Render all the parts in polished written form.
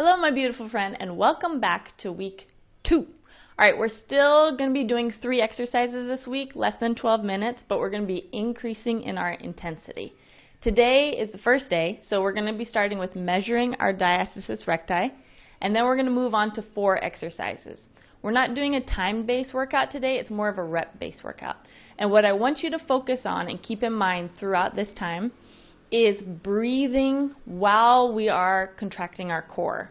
Hello, my beautiful friend, and welcome back to week 2. Alright, we're still going to be doing 3 exercises this week, less than 12 minutes, but we're going to be increasing in our intensity. Today is the first day, so we're going to be starting with measuring our diastasis recti, and then we're going to move on to 4 exercises. We're not doing a time-based workout today, it's more of a rep-based workout. And what I want you to focus on and keep in mind throughout this time is breathing while we are contracting our core.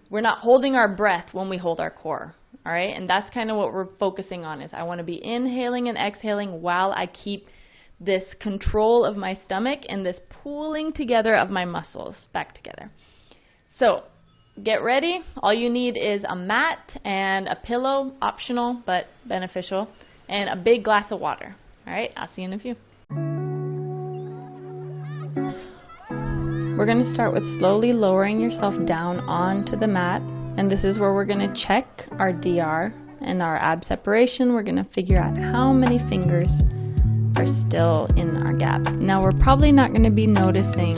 We're not holding our breath when we hold our core, all right? And that's kind of what we're focusing on, is I want to be inhaling and exhaling while I keep this control of my stomach and this pulling together of my muscles back together. So get ready. All you need is a mat and a pillow, optional but beneficial, and a big glass of water. All right, I'll see you in a few. We're going to start with slowly lowering yourself down onto the mat, and this is where we're going to check our DR and our ab separation. We're going to figure out how many fingers are still in our gap. Now we're probably not going to be noticing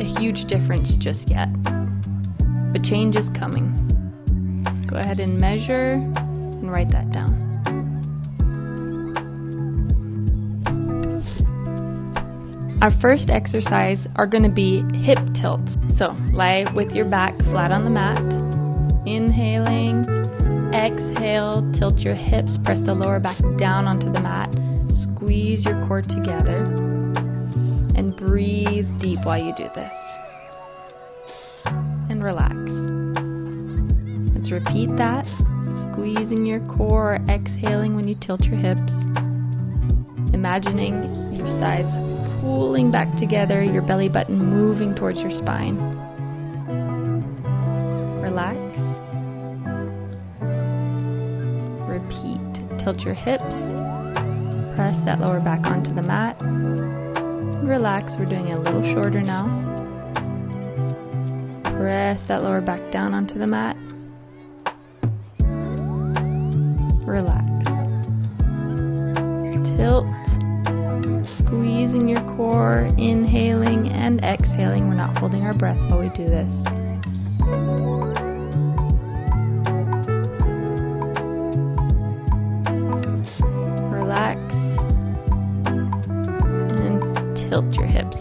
a huge difference just yet, but change is coming. Go ahead and measure and write that down. Our first exercise are going to be hip tilts. So lie with your back flat on the mat. Inhaling, exhale, tilt your hips, press the lower back down onto the mat. Squeeze your core together and breathe deep while you do this. And relax. Let's repeat that. Squeezing your core, exhaling when you tilt your hips. Imagining your sides pulling back together, your belly button moving towards your spine. Relax. Repeat. Tilt your hips. Press that lower back onto the mat. Relax. We're doing it a little shorter now. Press that lower back down onto the mat. Relax. Tilt. Squeezing your core, inhaling and exhaling. We're not holding our breath while we do this. Relax and tilt your hips.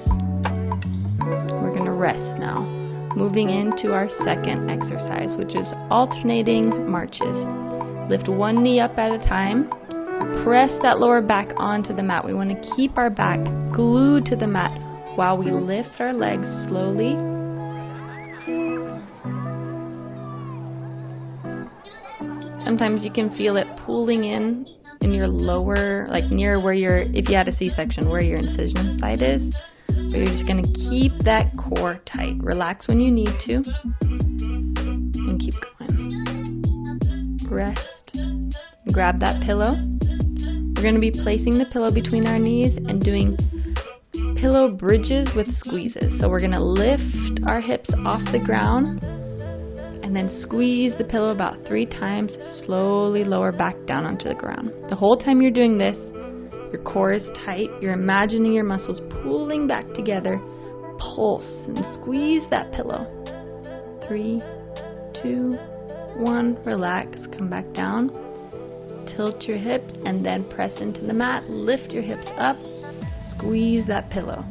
We're going to rest now. Moving into our second exercise, which is alternating marches. Lift one knee up at a time. Press that lower back onto the mat. We want to keep our back glued to the mat while we lift our legs slowly. Sometimes you can feel it pulling in your lower, like near where if you had a C-section, where your incision site is. But you're just going to keep that core tight. Relax when you need to. And keep going. Rest. Grab that pillow. We're going to be placing the pillow between our knees and doing pillow bridges with squeezes. So we're going to lift our hips off the ground and then squeeze the pillow about 3 times, slowly lower back down onto the ground. The whole time you're doing this, your core is tight. You're imagining your muscles pulling back together. Pulse and squeeze that pillow. 3, 2, 1, relax, come back down. Tilt your hips and then press into the mat. Lift your hips up. Squeeze that pillow.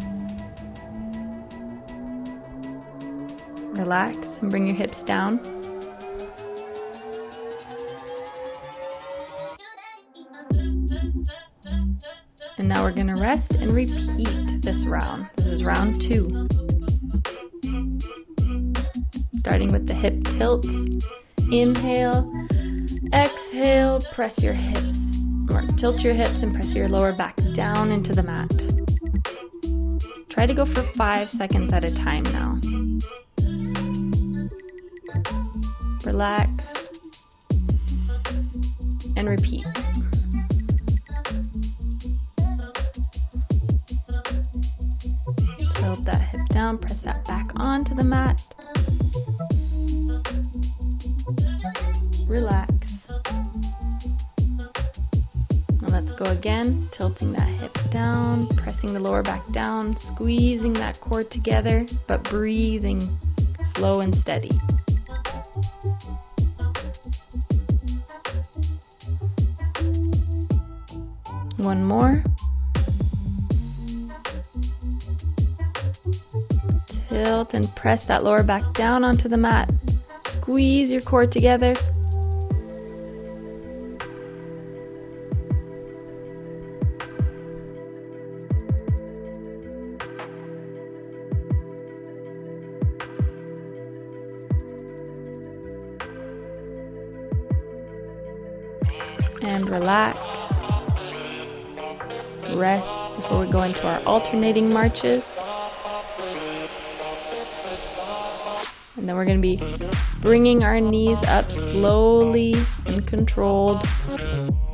Relax and bring your hips down. And now we're going to rest and repeat this round. This is round 2. Starting with the hip tilts. Inhale. Exhale, press your hips, or tilt your hips and press your lower back down into the mat. Try to go for 5 seconds at a time now. Relax and repeat. Tilt that hip down, press that back onto the mat. Relax. Let's go again, tilting that hip down, pressing the lower back down, squeezing that core together, but breathing slow and steady. One more. Tilt and press that lower back down onto the mat. Squeeze your core together. And relax. Rest before we go into our alternating marches. And then we're going to be bringing our knees up slowly and controlled,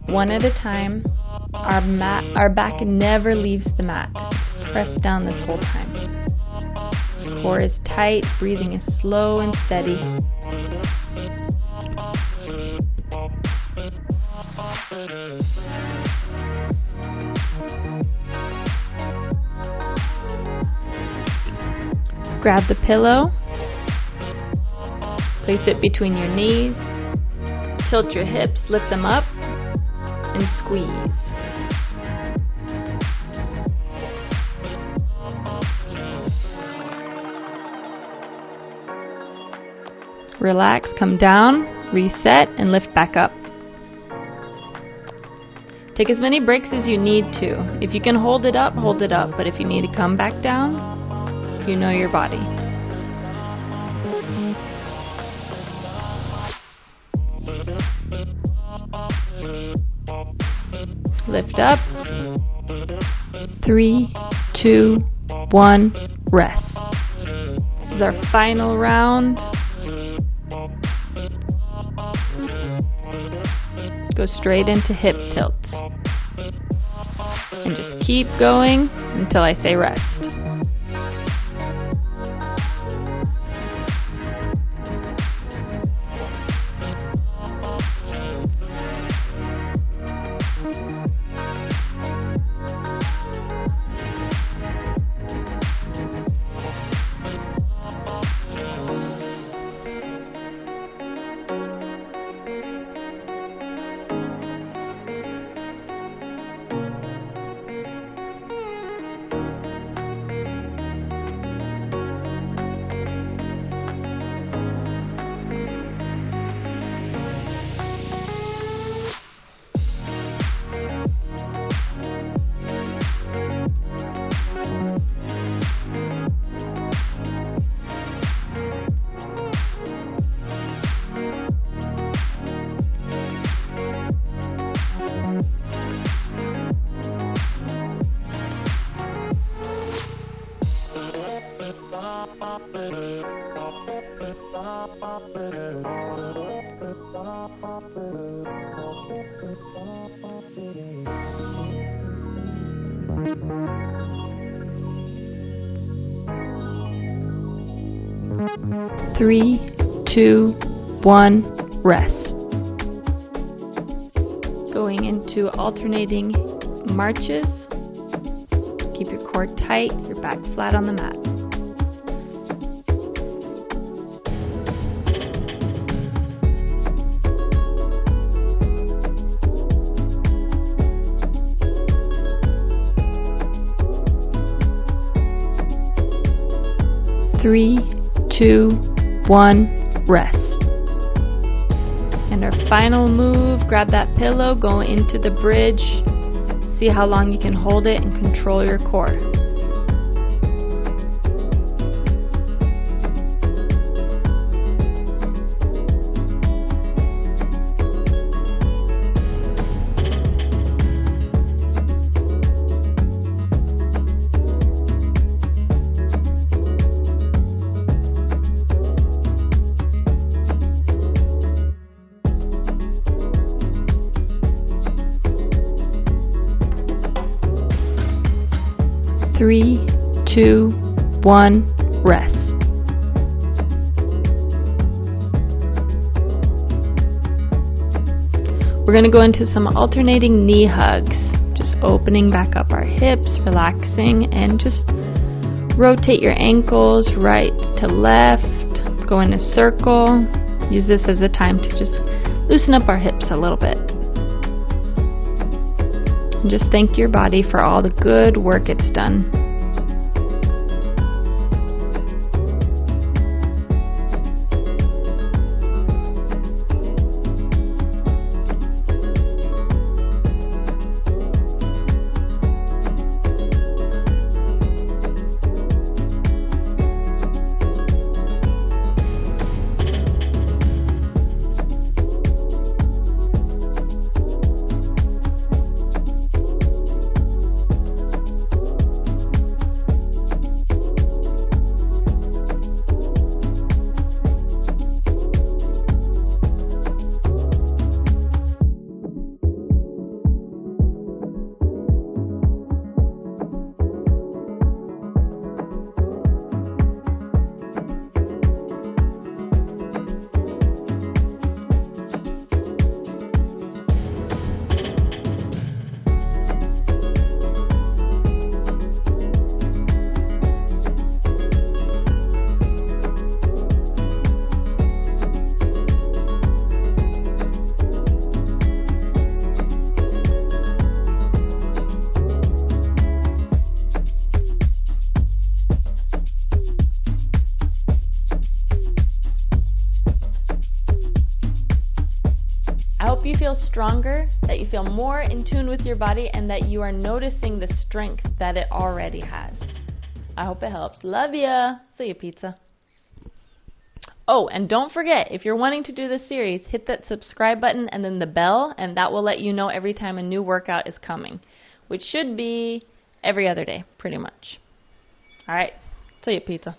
one at a time. Our back never leaves the mat. It's pressed down this whole time. Core is tight, breathing is slow and steady. Grab the pillow, place it between your knees, tilt your hips, lift them up, and squeeze. Relax, come down, reset, and lift back up. Take as many breaks as you need to. If you can hold it up, but if you need to come back down, you know your body. Lift up. 3, 2, 1, rest. This is our final round. Go straight into hip tilts. And just keep going until I say rest. Three, 2, 1, rest. Going into alternating marches. Keep your core tight, your back flat on the mat. Three, 2, 1, rest. And our final move, grab that pillow, go into the bridge. See how long you can hold it and control your core. Three, 2, 1, rest. We're going to go into some alternating knee hugs. Just opening back up our hips, relaxing, and just rotate your ankles right to left. Go in a circle. use this as a time to just loosen up our hips a little bit. And just thank your body for all the good work it's done. I hope you feel stronger, that you feel more in tune with your body, and that you are noticing the strength that it already has. I hope it helps. Love ya. See ya, pizza. Oh, and don't forget, if you're wanting to do this series, hit that subscribe button and then the bell, and that will let you know every time a new workout is coming, which should be every other day, pretty much. All right. See ya, pizza.